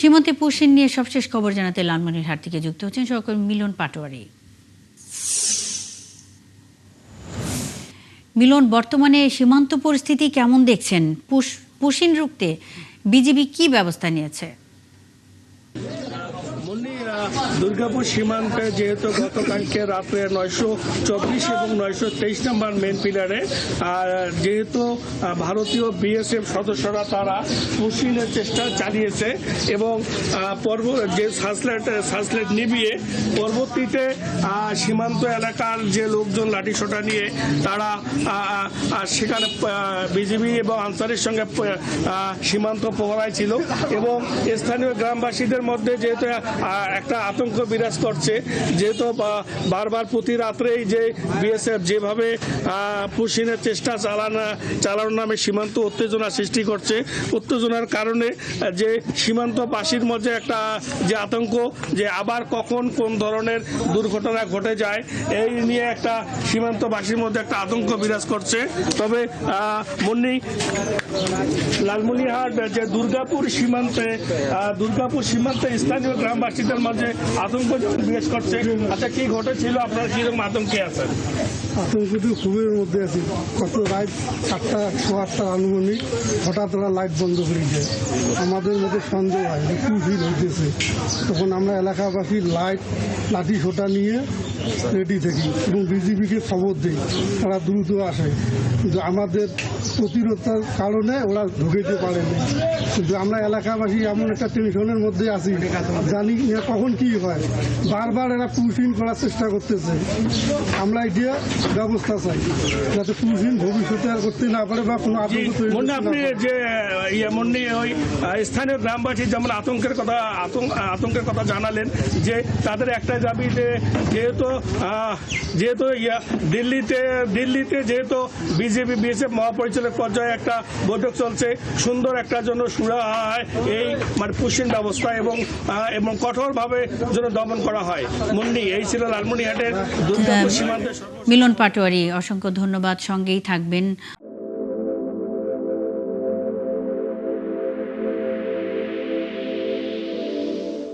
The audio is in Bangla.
সীমান্তে পুশিন নিয়ে সবশেষ খবর জানাতে লালমনিরহাট থেকে যুক্ত হচ্ছেন সহকর্মী মিলন পাটোয়ারি। মিলন, বর্তমানে সীমান্ত পরিস্থিতি কেমন দেখছেন? পুশিন রুখতে বিজিবি কি ব্যবস্থা নিয়েছে? দুর্গাপুর সীমান্তে যেহেতু গতকালকে রাত্রে 924 এবং 923 নম্বর মেন পিলারে যেহেতু ভারতীয় বিএসএফ সদস্যরা তারা পুশিনের চেষ্টা চালিয়েছে এবং যে সার্চলাইট নিভিয়ে পরবর্তীতে সীমান্ত এলাকার যে লোকজন লাঠিসোঁটা নিয়ে তারা সেখানে বিজিবি এবং আনসারের সঙ্গে সীমান্ত প্রহরায় ছিল এবং স্থানীয় গ্রামবাসীদের মধ্যে যেহেতু একটা আতঙ্ক বিরাজ করছে, যেহেতু বারবার প্রতি রাত্রেই যে বিএসএফ যেভাবে পুশিনের চেষ্টা চালানোর নামে সীমান্ত উত্তেজনা সৃষ্টি করছে, উত্তেজনার কারণে যে সীমান্তবাসীর মধ্যে একটা যে আতঙ্ক যে আবার কখন কোন ধরনের দুর্ঘটনা ঘটে যায় এই নিয়ে একটা সীমান্তবাসীর মধ্যে একটা আতঙ্ক বিরাজ করছে। তবে লালমনিরহাট যে দুর্গাপুর সীমান্তে স্থানীয় গ্রামবাসীদের মাঝে আতঙ্ক বিরাজ করছে। আচ্ছা, কি ঘটেছিল, আপনার কিরকম আতঙ্কে আছেন? আতঙ্ক তো খুবই মধ্যে আছি। কত রাত 8টা আনুমানিক হঠাৎ ওরা লাইট বন্ধ করে দেয়। আমাদের মধ্যে সন্দেহ হয় কি ভিড় হইতেছে। তখন আমরা এলাকাবাসী লাঠি সোটা নিয়ে রেডি থাকি এবং বিজিবিকে খবর দিই, তারা দ্রুত আসে। কিন্তু আমাদের প্রতিরোধের কারণে ওরা ঢুকাইতে পারেনি। কিন্তু আমরা এলাকাবাসী এমন একটা টেনশনের মধ্যে আছি, জানি না কখন কি হয়। বারবার এরা পুশিন করার চেষ্টা করতেছে। আমরা এটা ব্যবস্থা চাই যাতে পুশিন ভবিষ্যতে আর করতে না পারে বা কোনো আতঙ্ক তৈরি। আপনি যে ওই স্থানীয় গ্রামবাসী যেমন আতঙ্কের কথা জানালেন যে তাদের একটা দাবি যে যেহেতু দিল্লিতে যেহেতু বিজেপি বিএসএফ মহাপরিচালক পর্যায়ে একটা বৈঠক চলছে, সুন্দর একটা জন্য সুরা হয় এই পুশিন ব্যবস্থা এবং কঠোরভাবে যেন দমন করা হয়। মুন্নি, এই ছিল লালমনিরহাটের দুর্গাপুর সীমান্তে। মিলন পাটোয়ারি, অসংখ্য ধন্যবাদ, সঙ্গেই থাকবেন।